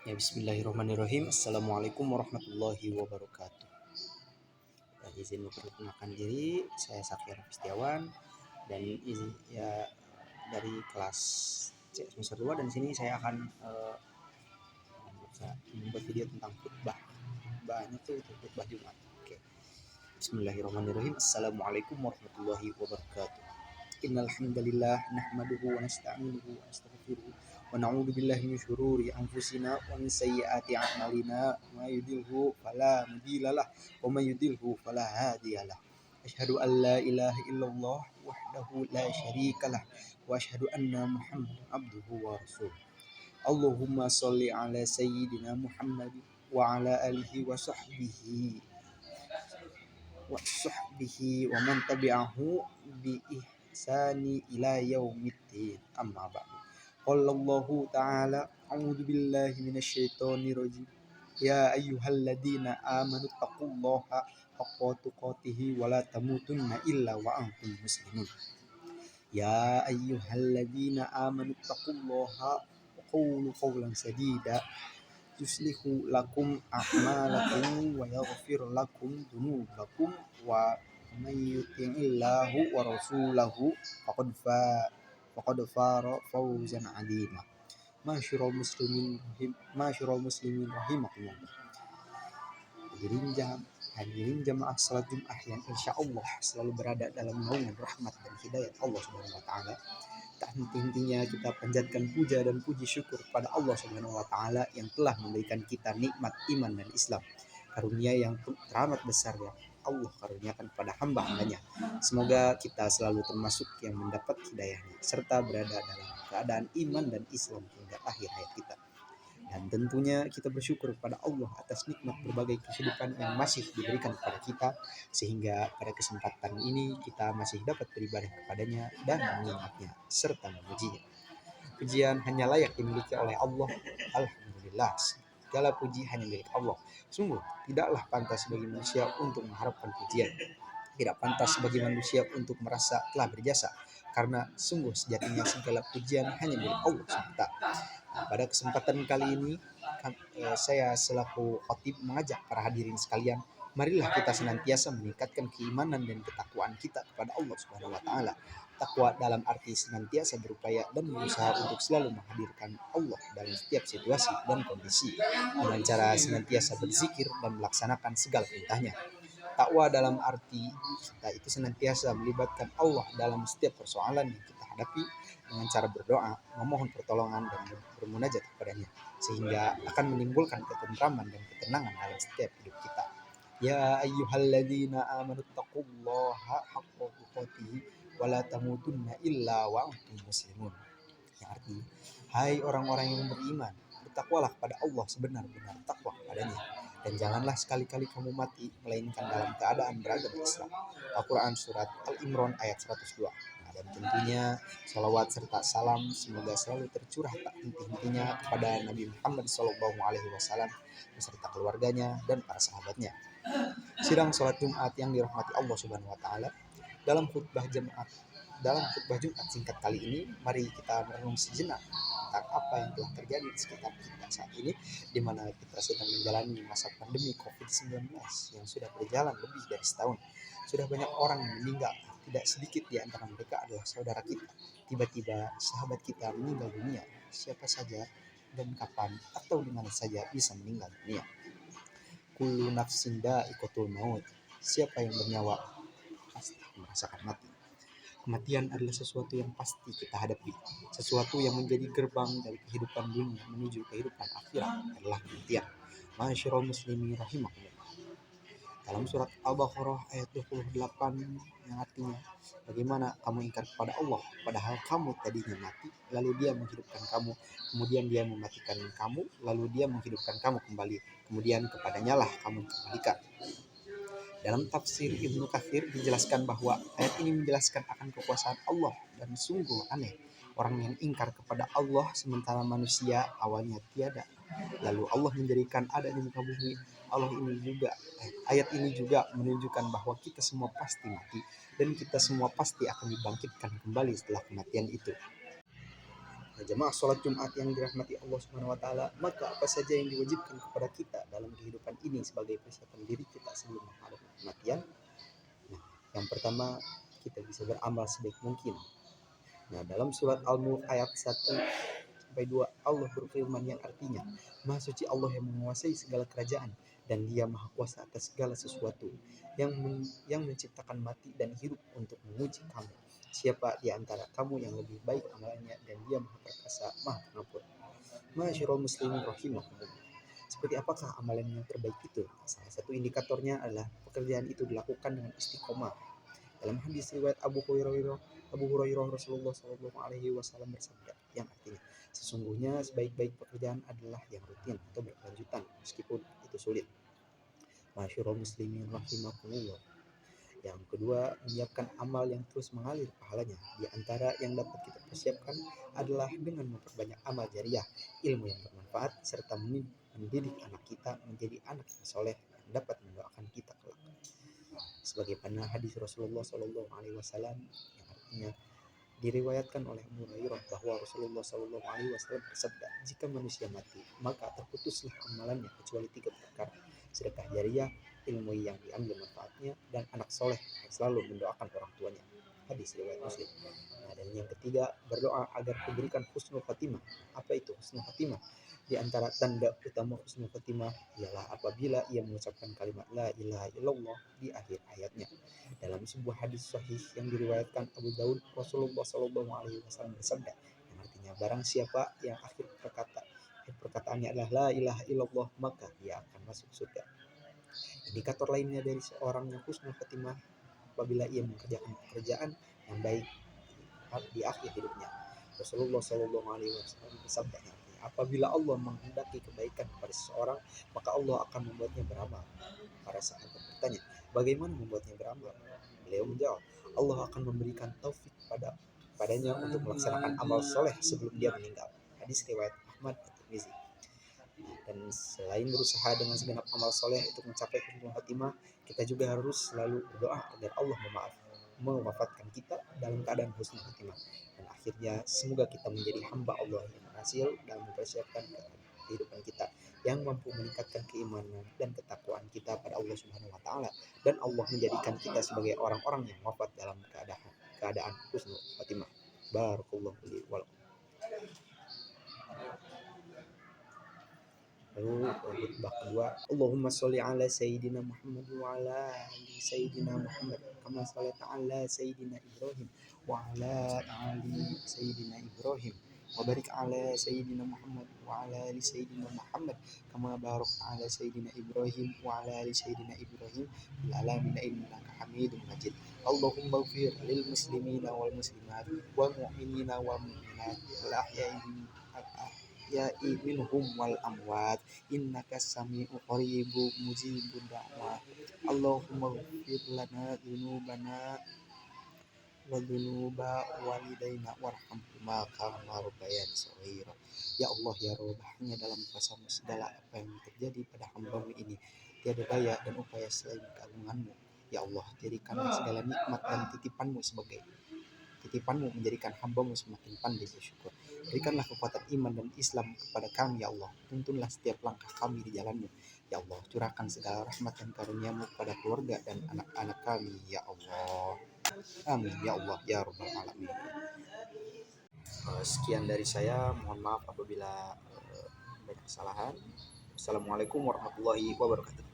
Ya, bismillahirrahmanirrahim. Assalamualaikum warahmatullahi wabarakatuh. Izin memperkenalkan diri, saya Sakir Fistiawan dan izin ya dari kelas C semester 2, dan sini saya akan membuat video tentang khutbah. Khutbahnya tuh khutbah Jumat. Oke. Bismillahirrahmanirrahim. Assalamualaikum warahmatullahi wabarakatuh. Innal hamdalillah nahmaduhu wa nasta'inuhu wa nastaghfiruh wa na'udzu billahi min shururi anfusina wa min sayyiati a'malina may yahdihillahu fala mudhillalah wa may yudhlilhu fala hadiyalah. Asyhadu an la ilaha illallah wahdahu la syarikalah wa asyhadu anna Muhammadan abduhu wa rasuluh. Allahumma shalli ala sayyidina Muhammad wa ala alihi wa sahbihi wa man tabi'ahu bi ihsani ila yaumiddin, amma ba'du. Qala Allahu ta'ala, a'udzu billahi minasyaitonir rajim. Ya ayyuhalladzina amanu taqullaha haqqa tuqatih wa la tamutunna illa wa antum muslimun. Ya ayyuhalladzina amanu taqullaha wa qulu qawlan sadida yuslihu lakum a'malakum wa yaghfir lakum dhunubakum wa may yuti'illahu wa rasulahu faqad fara fawzan 'azima. Masyarul muslimin rahimakumullah. Hadirin jamaah salat Jumat yang insyaallah selalu berada dalam naungan rahmat dan hidayat Allah Subhanahu wa taala. Tak henti-hentinya kita panjatkan puja dan puji syukur kepada Allah Subhanahu wa taala yang telah memberikan kita nikmat iman dan Islam. Karunia yang teramat besar yang Allah karuniakan kepada hamba-hambanya. Semoga kita selalu termasuk yang mendapat hidayahnya serta berada dalam keadaan iman dan Islam hingga akhir hayat kita. Dan tentunya kita bersyukur kepada Allah atas nikmat berbagai kehidupan yang masih diberikan kepada kita, sehingga pada kesempatan ini kita masih dapat beribadah kepadanya dan mengingatnya serta memujinya. Pujian hanya layak dimiliki oleh Allah. Alhamdulillah, segala puji hanya milik Allah. Sungguh tidaklah pantas bagi manusia untuk mengharapkan pujian. Tidak pantas bagi manusia untuk merasa telah berjasa, karena sungguh sejatinya segala pujian hanya milik Allah semata. Pada kesempatan kali ini saya selaku khatib mengajak para hadirin sekalian, marilah kita senantiasa meningkatkan keimanan dan ketakwaan kita kepada Allah Subhanahu wa taala. Takwa dalam arti senantiasa berupaya dan berusaha untuk selalu menghadirkan Allah dalam setiap situasi dan kondisi, dengan cara senantiasa berzikir dan melaksanakan segala perintahnya. Takwa dalam arti kita itu senantiasa melibatkan Allah dalam setiap persoalan yang kita hadapi dengan cara berdoa, memohon pertolongan dan bermunajat kepadanya, sehingga akan menimbulkan ketentraman dan ketenangan dalam setiap hidup kita. Ya ayyuhalladzina amanu taqullaha haqqa tuqatih wa la tamutunna illa wa antum muslimun. Yang artinya, hai orang-orang yang beriman, bertakwalah kepada Allah sebenar-benar takwa kepadanya, dan janganlah sekali-kali kamu mati melainkan dalam keadaan beragama Islam. Al-Quran Surat Al-Imran ayat 102. Dan tentunya salawat serta salam semoga selalu tercurah tak henti-hentinya kepada Nabi Muhammad SAW beserta keluarganya dan para sahabatnya. Sidang sholat Jumat yang dirahmati Allah Subhanahu wa taala, dalam khutbah Jumat singkat kali ini, mari kita merenung sejenak tentang apa yang telah terjadi di sekitar kita saat ini, di mana kita sedang menjalani masa pandemi COVID-19 yang sudah berjalan lebih dari setahun. Sudah banyak orang yang meninggal, tidak sedikit di antara mereka adalah saudara kita. Tiba-tiba sahabat kita meninggal dunia. Siapa saja dan kapan atau di mana saja bisa meninggal dunia. Kullu nafsin dha'iqatul maut. Siapa yang bernyawa pasti merasakan mati. Kematian adalah sesuatu yang pasti kita hadapi. Sesuatu yang menjadi gerbang dari kehidupan dunia menuju kehidupan akhirat adalah kematian. Masyarul muslimin rahimakumullah. Dalam surat Al-Baqarah ayat 28 yang artinya, bagaimana kamu ingkar kepada Allah padahal kamu tadinya mati, lalu dia menghidupkan kamu, kemudian dia mematikan kamu, lalu dia menghidupkan kamu kembali, kemudian kepadanya lah kamu dikembalikan. Dalam tafsir Ibnu Katsir dijelaskan bahwa ayat ini menjelaskan akan kekuasaan Allah, dan sungguh aneh orang yang ingkar kepada Allah sementara manusia awalnya tiada, lalu Allah menjadikan ada di muka bumi. Ayat ini juga menunjukkan bahwa kita semua pasti mati dan kita semua pasti akan dibangkitkan kembali setelah kematian itu. Jemaah sholat Jumat yang dirahmati Allah Subhanahu wa taala, maka apa saja yang diwajibkan kepada kita dalam kehidupan ini sebagai persiapan diri kita sebelum menghadapi kematian? Nah, yang pertama, kita bisa beramal sebaik mungkin. Nah, dalam surat Al-Mulk ayat 1-2 Allah berfirman yang artinya, Maha suci Allah yang menguasai segala kerajaan dan Dia maha kuasa atas segala sesuatu, yang menciptakan mati dan hidup untuk menguji kamu. Siapa di antara kamu yang lebih baik amalannya, dan Dia maha perkasa, maha pengampun. Masyarul muslimin rahimahumullah. Seperti apakah amalan yang terbaik itu? Salah satu indikatornya adalah pekerjaan itu dilakukan dengan istiqomah. Dalam hadis riwayat Abu Hurairah Rasulullah Shallallahu Alaihi Wasallam bersabda, yang artinya, sesungguhnya sebaik-baik pekerjaan adalah yang rutin atau berkelanjutan meskipun itu sulit. Masyarul muslimin rahimakumullah. Yang kedua, menyiapkan amal yang terus mengalir pahalanya. Di antara yang dapat kita persiapkan adalah dengan memperbanyak amal jariah, ilmu yang bermanfaat, serta mendidik anak kita menjadi anak yang soleh yang dapat mendoakan kita kelak. Sebagaimana hadis Rasulullah Shallallahu Alaihi Wasallam yang artinya, diriwayatkan oleh Abu Hurairah bahwa Rasulullah Shallallahu Alaihi Wasallam bersabda, jika manusia mati, maka terputuslah amalannya kecuali 3 perkara: sedekah jariah, ilmu yang diambil manfaatnya, dan anak soleh yang selalu mendoakan orang tuanya. Hadis riwayat Muslim. Nah, dan yang ketiga, berdoa agar diberikan husnul khatimah. Apa itu husnul khatimah? Di antara tanda utama husnul khatimah ialah apabila ia mengucapkan kalimat la ilaha illallah di akhir hayatnya. Dalam sebuah hadis sahih yang diriwayatkan Abu Daud, Rasulullah Shallallahu Alaihi Wasallam bersabda, yang artinya, barang siapa yang akhir perkataannya adalah la ilaha illallah, maka dia akan masuk surga. Indikator lainnya dari seorang yang husnul khatimah apabila ia mengerjakan pekerjaan yang baik di akhir hidupnya. Rasulullah Shallallahu Alaihi Wasallam bersabda, apabila Allah menghendaki kebaikan kepada seseorang, maka Allah akan membuatnya beramal. Para sahabat bertanya, bagaimana membuatnya beramal? Beliau menjawab, Allah akan memberikan taufik padanya untuk melaksanakan amal soleh sebelum dia meninggal. Hadis riwayat Ahmad dan Tirmizi. Dan selain berusaha dengan segenap amal soleh untuk mencapai husnul khatimah, kita juga harus selalu berdoa agar Allah mewafatkan kita dalam keadaan husnul khatimah. Dan akhirnya semoga kita menjadi hamba Allah yang berhasil dalam mempersiapkan kehidupan kita, yang mampu meningkatkan keimanan dan ketakwaan kita pada Allah Subhanahu wa taala, dan Allah menjadikan kita sebagai orang-orang yang wafat dalam keadaan husnul khatimah. Barakallahu li wa lakum. Lalu khutbah kedua, Allahumma sholli ala Sayyidina Muhammad wa ala ali Sayyidina Muhammad kama shallaita ala Sayyidina Ibrahim wa ala ali Sayyidina Ibrahim wa barik ala Sayyidina Muhammad wa ala ali Sayyidina Muhammad kama barakta ala Sayyidina Ibrahim wa ala ali Sayyidina Ibrahim fil alamin innaka Hamidum Majid. Allahumma ighfir lil muslimina wal muslimat wal mu'minina wal mu'minat wal ahya'i minhum wal amwat innaka sami'u qaribu mujibud da'wat. Allahumma ighfir lana dzunubana wa dzunuba walidaina warhamhuma kama rabbayani shaghira. Ya Allah ya Rabb, hanya dalam kuasa-Mu segala apa yang terjadi pada hamba-Mu ini tiada daya dan upaya selain keagungan-Mu. Ya Allah, jadikanlah segala nikmat dan titipan-Mu sebagai titipan-Mu, menjadikan hamba-Mu semakin pandai bersyukur. Berikanlah kekuatan iman dan Islam kepada kami, ya Allah. Tuntunlah setiap langkah kami di jalan-Mu. Ya Allah, curahkan segala rahmat dan karunia-Mu kepada keluarga dan anak-anak kami, ya Allah. Amin, ya Allah, ya Rabbal Alamin. Sekian dari saya, mohon maaf apabila banyak kesalahan. Assalamualaikum warahmatullahi wabarakatuh.